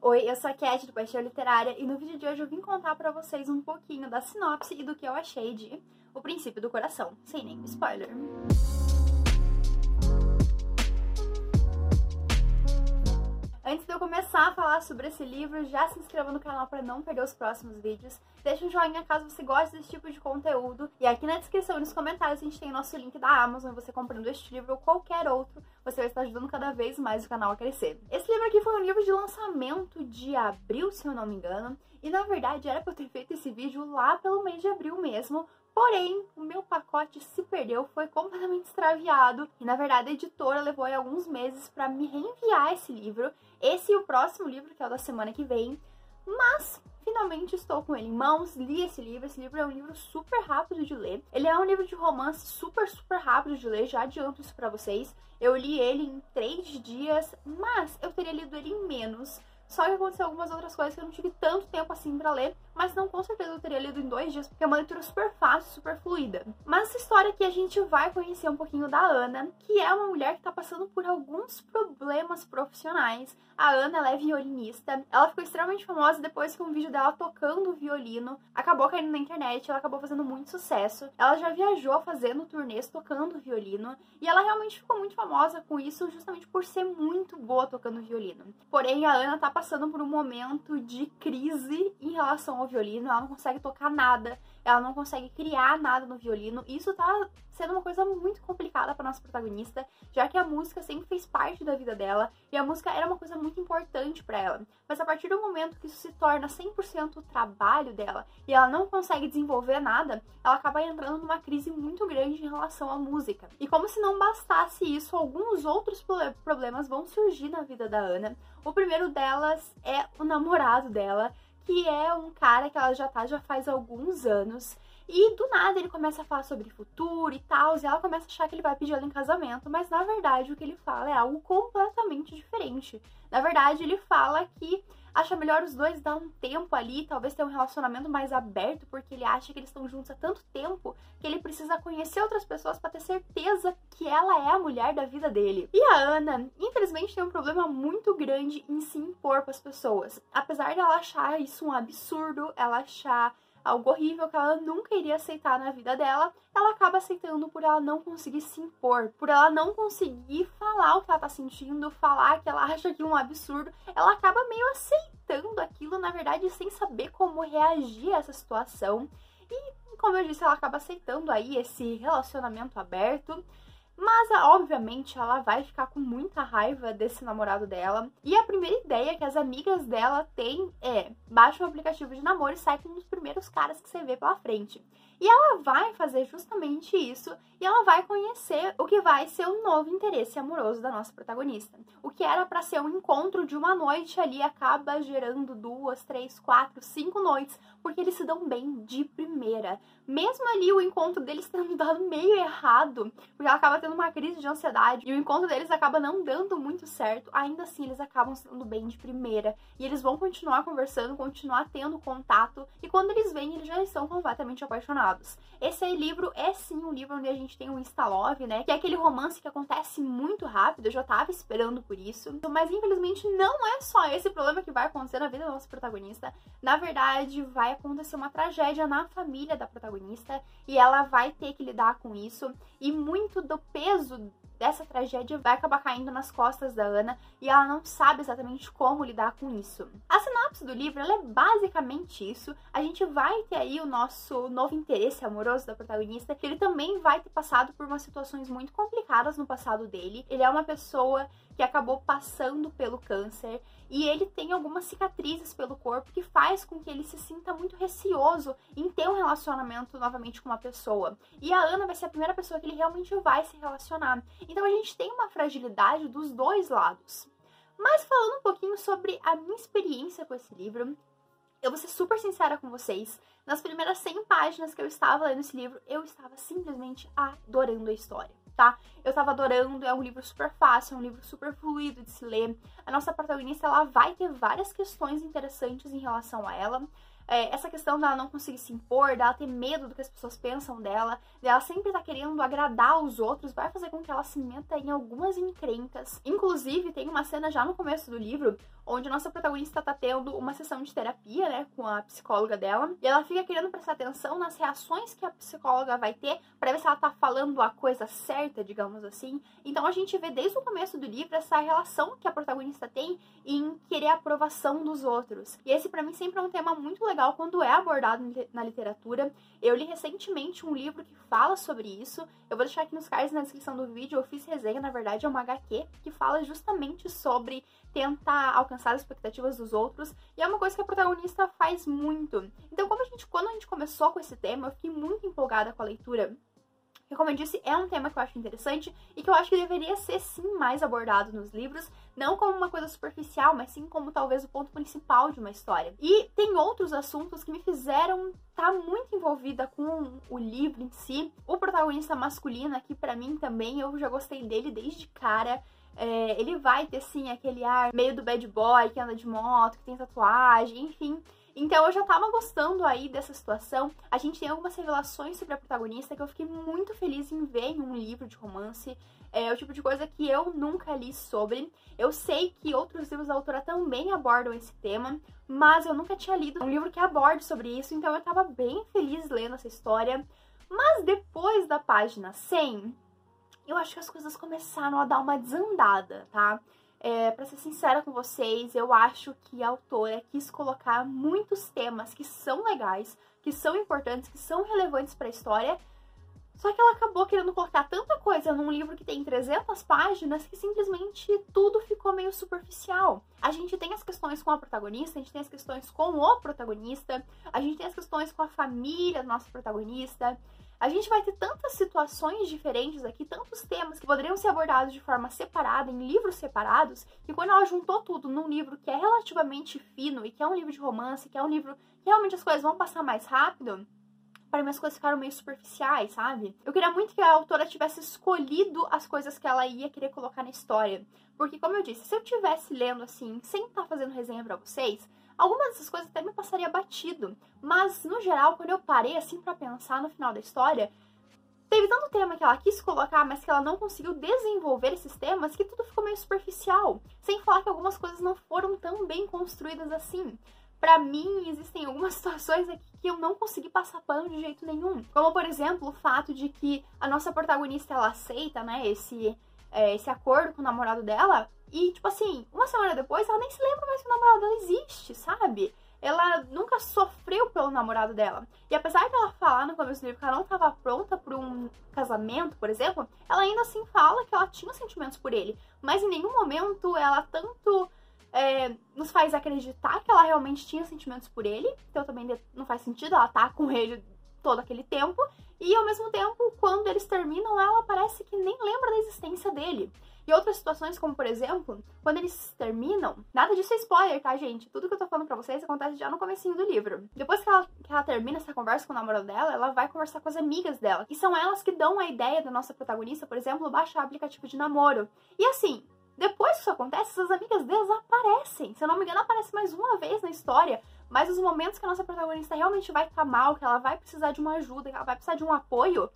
Oi, eu sou a Cat do Paixão Literária e no vídeo de hoje eu vim contar pra vocês um pouquinho da sinopse e do que eu achei de O Princípio do Coração, sem nenhum spoiler. Antes de eu começar a falar sobre esse livro, já se inscreva no canal para não perder os próximos vídeos. Deixa um joinha caso você goste desse tipo de conteúdo. E aqui na descrição e nos comentários a gente tem o nosso link da Amazon. E você comprando este livro ou qualquer outro, você vai estar ajudando cada vez mais o canal a crescer. Esse livro aqui foi um livro de lançamento de abril, se eu não me engano. E na verdade era para eu ter feito esse vídeo lá pelo mês de abril mesmo. Porém, o meu pacote se perdeu, foi completamente extraviado. E na verdade a editora levou aí alguns meses para me reenviar esse livro. Esse e o próximo livro, que é o da semana que vem. Mas finalmente estou com ele em mãos, li esse livro. Esse livro é um livro super rápido de ler. Ele é um livro de romance super rápido de ler, já adianto isso pra vocês. Eu li ele em 3 dias, mas eu teria lido ele em menos. Só que aconteceu algumas outras coisas que eu não tive tanto tempo assim pra ler, mas não, com certeza eu teria lido em 2 dias, porque é uma leitura super fácil, super fluida. Mas essa história aqui a gente vai conhecer um pouquinho da Ana, que é uma mulher que tá passando por alguns problemas profissionais. A Ana, ela é violinista, ela ficou extremamente famosa depois que um vídeo dela tocando violino acabou caindo na internet, ela acabou fazendo muito sucesso. Ela já viajou fazendo turnês tocando violino, e ela realmente ficou muito famosa com isso, justamente por ser muito boa tocando violino. Porém, a Ana tá passando por um momento de crise em relação ao violino, ela não consegue tocar nada, ela não consegue criar nada no violino, e isso tá sendo uma coisa muito complicada para nossa protagonista, já que a música sempre fez parte da vida dela, e a música era uma coisa muito importante para ela. Mas a partir do momento que isso se torna 100% o trabalho dela, e ela não consegue desenvolver nada, ela acaba entrando numa crise muito grande em relação à música. E como se não bastasse isso, alguns outros problemas vão surgir na vida da Ana. O primeiro delas é o namorado dela, que é um cara que ela já faz alguns anos. E do nada ele começa a falar sobre futuro e tal, e ela começa a achar que ele vai pedir ela em casamento, mas na verdade o que ele fala é algo completamente diferente. Na verdade ele fala que acha melhor os dois dar um tempo ali, talvez ter um relacionamento mais aberto, porque ele acha que eles estão juntos há tanto tempo que ele precisa conhecer outras pessoas para ter certeza que ela é a mulher da vida dele. E a Ana, infelizmente, tem um problema muito grande em se impor para as pessoas. Apesar de ela achar isso um absurdo, ela achar algo horrível que ela nunca iria aceitar na vida dela, ela acaba aceitando por ela não conseguir se impor, por ela não conseguir falar o que ela tá sentindo, falar que ela acha que é um absurdo, ela acaba meio aceitando aquilo, na verdade, sem saber como reagir a essa situação. E, como eu disse, ela acaba aceitando aí esse relacionamento aberto. Mas, obviamente, ela vai ficar com muita raiva desse namorado dela. E a primeira ideia que as amigas dela têm é: baixa um aplicativo de namoro e sai com um dos primeiros caras que você vê pela frente. E ela vai fazer justamente isso, e ela vai conhecer o que vai ser o novo interesse amoroso da nossa protagonista. O que era pra ser um encontro de uma noite ali acaba gerando 2, 3, 4, 5 noites, porque eles se dão bem de primeira. Mesmo ali o encontro deles tendo dado meio errado, porque ela acaba tendo uma crise de ansiedade, e o encontro deles acaba não dando muito certo, ainda assim eles acabam se dando bem de primeira. E eles vão continuar conversando, continuar tendo contato, e quando eles vêm, eles já estão completamente apaixonados. Esse aí livro é sim um livro onde a gente tem um insta-love, né? Que é aquele romance que acontece muito rápido, eu já tava esperando por isso. Mas infelizmente não é só esse problema que vai acontecer na vida da nossa protagonista. Na verdade, vai acontecer uma tragédia na família da protagonista e ela vai ter que lidar com isso. E muito do peso dessa tragédia vai acabar caindo nas costas da Ana e ela não sabe exatamente como lidar com isso. A sinopse do livro, ela é basicamente isso. A gente vai ter aí o nosso novo interesse amoroso da protagonista, que ele também vai ter passado por umas situações muito complicadas no passado dele. Ele é uma pessoa que acabou passando pelo câncer e ele tem algumas cicatrizes pelo corpo que faz com que ele se sinta muito receoso em ter um relacionamento novamente com uma pessoa. E a Ana vai ser a primeira pessoa que ele realmente vai se relacionar. Então a gente tem uma fragilidade dos dois lados. Mas falando um pouquinho sobre a minha experiência com esse livro, eu vou ser super sincera com vocês. Nas primeiras 100 páginas que eu estava lendo esse livro, eu estava simplesmente adorando a história. Tá? Eu tava adorando, é um livro super fácil, é um livro super fluido de se ler. A nossa protagonista, ela vai ter várias questões interessantes em relação a ela. essa questão dela não conseguir se impor, dela ter medo do que as pessoas pensam dela, dela sempre tá querendo agradar os outros, vai fazer com que ela se meta em algumas encrencas. Inclusive, tem uma cena já no começo do livro, onde a nossa protagonista tá tendo uma sessão de terapia, né, com a psicóloga dela, e ela fica querendo prestar atenção nas reações que a psicóloga vai ter pra ver se ela tá falando a coisa certa, digamos assim. Então a gente vê desde o começo do livro essa relação que a protagonista tem em querer a aprovação dos outros. E esse pra mim sempre é um tema muito legal quando é abordado na literatura. Eu li recentemente um livro que fala sobre isso. Eu vou deixar aqui nos cards na descrição do vídeo. Eu fiz resenha, na verdade é uma HQ que fala justamente sobre tentar alcançar as expectativas dos outros, e é uma coisa que a protagonista faz muito. Então, quando a gente começou com esse tema, eu fiquei muito empolgada com a leitura. E como eu disse, é um tema que eu acho interessante e que eu acho que deveria ser, sim, mais abordado nos livros, não como uma coisa superficial, mas sim como talvez o ponto principal de uma história. E tem outros assuntos que me fizeram estar muito envolvida com o livro em si. O protagonista masculino aqui, pra mim também, eu já gostei dele desde cara. Ele vai ter, sim, aquele ar meio do bad boy, que anda de moto, que tem tatuagem, enfim. Então eu já tava gostando aí dessa situação. A gente tem algumas revelações sobre a protagonista que eu fiquei muito feliz em ver em um livro de romance. É o tipo de coisa que eu nunca li sobre. Eu sei que outros livros da autora também abordam esse tema, mas eu nunca tinha lido um livro que aborde sobre isso, então eu tava bem feliz lendo essa história. Mas depois da página 100... eu acho que as coisas começaram a dar uma desandada, tá? Pra ser sincera com vocês, eu acho que a autora quis colocar muitos temas que são legais, que são importantes, que são relevantes pra história, só que ela acabou querendo colocar tanta coisa num livro que tem 300 páginas que simplesmente tudo ficou meio superficial. A gente tem as questões com a protagonista, a gente tem as questões com o protagonista, a gente tem as questões com a família do nosso protagonista. A gente vai ter tantas situações diferentes aqui, tantos temas que poderiam ser abordados de forma separada, em livros separados, que quando ela juntou tudo num livro que é relativamente fino e que é um livro de romance, que é um livro que realmente as coisas vão passar mais rápido, para mim as coisas ficaram meio superficiais, sabe? Eu queria muito que a autora tivesse escolhido as coisas que ela ia querer colocar na história. Porque, como eu disse, se eu estivesse lendo assim, sem estar fazendo resenha pra vocês, algumas dessas coisas até me passaria batido. Mas, no geral, quando eu parei assim pra pensar no final da história, teve tanto tema que ela quis colocar, mas que ela não conseguiu desenvolver esses temas, que tudo ficou meio superficial. Sem falar que algumas coisas não foram tão bem construídas assim. Pra mim, existem algumas situações aqui que eu não consegui passar pano de jeito nenhum. Como, por exemplo, o fato de que a nossa protagonista, ela aceita, né, esse acordo com o namorado dela. E, tipo assim, uma semana depois, ela nem se lembra mais que o namorado dela existe, sabe? Ela nunca sofreu pelo namorado dela. E apesar de ela falar no começo do livro que ela não estava pronta para um casamento, por exemplo, ela ainda assim fala que ela tinha sentimentos por ele. Mas em nenhum momento ela tanto nos faz acreditar que ela realmente tinha sentimentos por ele. Então também não faz sentido ela estar com ele todo aquele tempo. E ao mesmo tempo, quando eles terminam, ela parece que nem lembra da existência dele. E outras situações, como por exemplo, quando eles terminam, nada disso é spoiler, tá, gente? Tudo que eu tô falando pra vocês acontece já no comecinho do livro. Depois que ela termina essa conversa com o namorado dela, ela vai conversar com as amigas dela. E são elas que dão a ideia da nossa protagonista, por exemplo, baixar aplicativo de namoro. E assim, depois que isso acontece, essas amigas delas aparecem. Se eu não me engano, aparece mais uma vez na história. Mas os momentos que a nossa protagonista realmente vai ficar mal, que ela vai precisar de uma ajuda, que ela vai precisar de um apoio,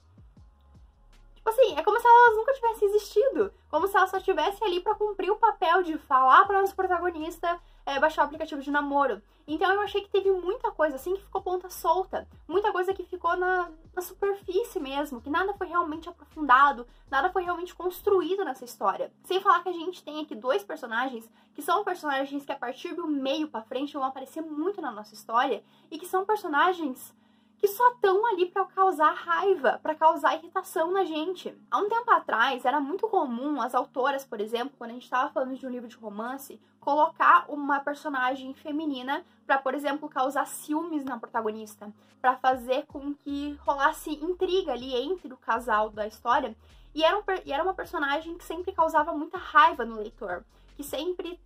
tipo assim, é como se elas nunca tivessem existido. Como se ela só estivesse ali pra cumprir o papel de falar pra nossa protagonista baixar o aplicativo de namoro. Então eu achei que teve muita coisa assim que ficou ponta solta. Muita coisa que ficou na superfície mesmo, que nada foi realmente aprofundado, nada foi realmente construído nessa história. Sem falar que a gente tem aqui dois personagens que são personagens que a partir do meio pra frente vão aparecer muito na nossa história e que são personagens que só estão ali pra causar raiva, pra causar irritação na gente. Há um tempo atrás, era muito comum as autoras, por exemplo, quando a gente estava falando de um livro de romance, colocar uma personagem feminina pra, por exemplo, causar ciúmes na protagonista, pra fazer com que rolasse intriga ali entre o casal da história. E era uma personagem que sempre causava muita raiva no leitor, que sempre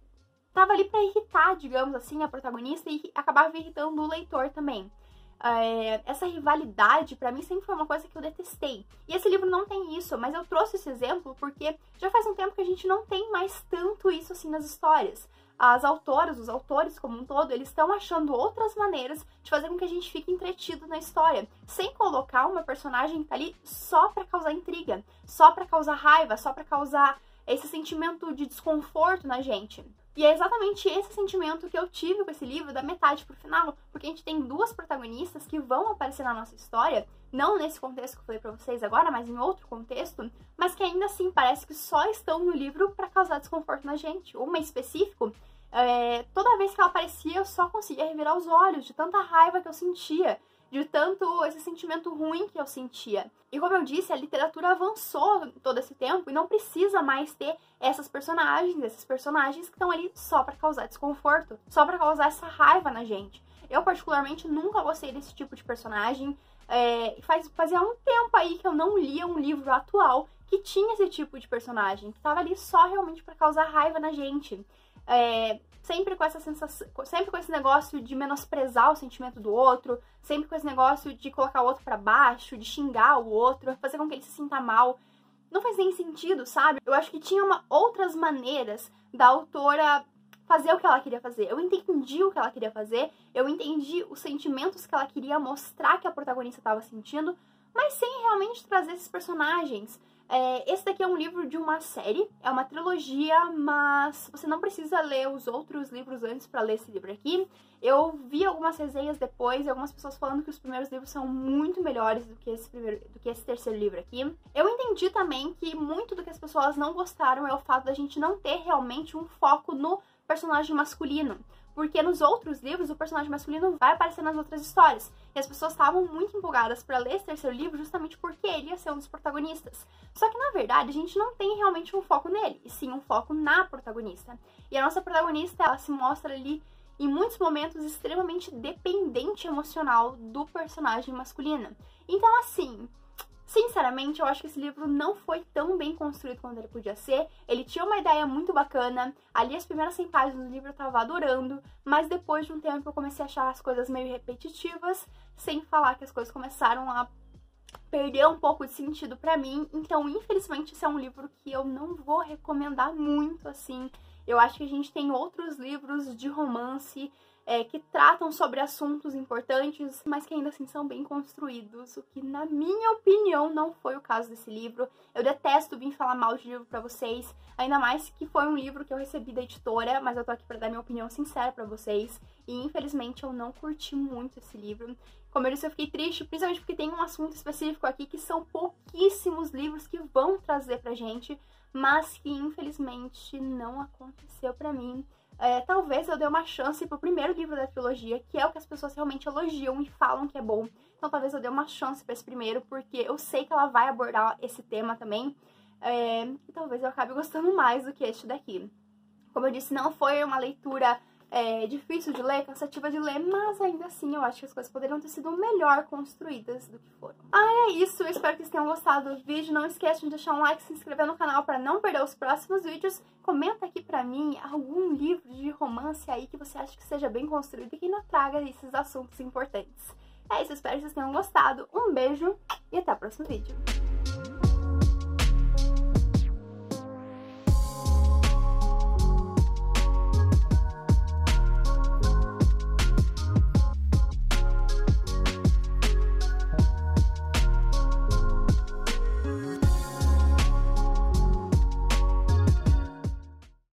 tava ali pra irritar, digamos assim, a protagonista e acabava irritando o leitor também. Essa rivalidade, pra mim, sempre foi uma coisa que eu detestei. E esse livro não tem isso, mas eu trouxe esse exemplo porque já faz um tempo que a gente não tem mais tanto isso assim nas histórias. As autoras, os autores como um todo, eles estão achando outras maneiras de fazer com que a gente fique entretido na história, sem colocar uma personagem que tá ali só pra causar intriga, só pra causar raiva, só pra causar esse sentimento de desconforto na gente. E é exatamente esse sentimento que eu tive com esse livro, da metade pro final, porque a gente tem duas protagonistas que vão aparecer na nossa história, não nesse contexto que eu falei pra vocês agora, mas em outro contexto, mas que ainda assim parece que só estão no livro pra causar desconforto na gente. Uma em específico, toda vez que ela aparecia eu só conseguia revirar os olhos de tanta raiva que eu sentia, de tanto esse sentimento ruim que eu sentia. E como eu disse, a literatura avançou todo esse tempo e não precisa mais ter esses personagens que estão ali só pra causar desconforto, só pra causar essa raiva na gente. Eu, particularmente, nunca gostei desse tipo de personagem. Fazia um tempo aí que eu não lia um livro atual que tinha esse tipo de personagem, que tava ali só realmente pra causar raiva na gente. Sempre com essa sensação, sempre com esse negócio de menosprezar o sentimento do outro, sempre com esse negócio de colocar o outro pra baixo, de xingar o outro, fazer com que ele se sinta mal. Não faz nem sentido, sabe? Eu acho que tinha outras maneiras da autora fazer o que ela queria fazer. Eu entendi o que ela queria fazer, eu entendi os sentimentos que ela queria mostrar que a protagonista estava sentindo, mas sem realmente trazer esses personagens. Esse daqui é um livro de uma série, é uma trilogia, mas você não precisa ler os outros livros antes para ler esse livro aqui. Eu vi algumas resenhas depois e algumas pessoas falando que os primeiros livros são muito melhores do que esse terceiro livro aqui. Eu entendi também que muito do que as pessoas não gostaram é o fato da gente não ter realmente um foco no personagem masculino. Porque nos outros livros o personagem masculino vai aparecer nas outras histórias. E as pessoas estavam muito empolgadas para ler esse terceiro livro justamente porque ele ia ser um dos protagonistas. Só que na verdade a gente não tem realmente um foco nele, e sim um foco na protagonista. E a nossa protagonista, ela se mostra ali em muitos momentos extremamente dependente emocional do personagem masculino. Então assim, sinceramente, eu acho que esse livro não foi tão bem construído quanto ele podia ser. Ele tinha uma ideia muito bacana. Ali, as primeiras 100 páginas do livro eu tava adorando, mas depois de um tempo eu comecei a achar as coisas meio repetitivas, sem falar que as coisas começaram a perder um pouco de sentido pra mim. Então, infelizmente, esse é um livro que eu não vou recomendar muito, assim. Eu acho que a gente tem outros livros de romance que tratam sobre assuntos importantes, mas que ainda assim são bem construídos, o que, na minha opinião, não foi o caso desse livro. Eu detesto vir falar mal de livro pra vocês, ainda mais que foi um livro que eu recebi da editora, mas eu tô aqui pra dar minha opinião sincera pra vocês, e infelizmente eu não curti muito esse livro. Como eu disse, eu fiquei triste, principalmente porque tem um assunto específico aqui que são pouquíssimos livros que vão trazer pra gente, mas que infelizmente não aconteceu pra mim. Talvez eu dê uma chance pro primeiro livro da trilogia, que é o que as pessoas realmente elogiam e falam que é bom. Então talvez eu dê uma chance pra esse primeiro, porque eu sei que ela vai abordar esse tema também. E talvez eu acabe gostando mais do que este daqui. Como eu disse, não foi uma leitura difícil de ler, cansativa de ler, mas ainda assim eu acho que as coisas poderiam ter sido melhor construídas do que foram. É isso, eu espero que vocês tenham gostado do vídeo. Não esqueçam de deixar um like, se inscrever no canal para não perder os próximos vídeos. Comenta aqui pra mim algum livro de romance aí que você acha que seja bem construído e que ainda traga esses assuntos importantes. É isso, espero que vocês tenham gostado. Um beijo e até o próximo vídeo.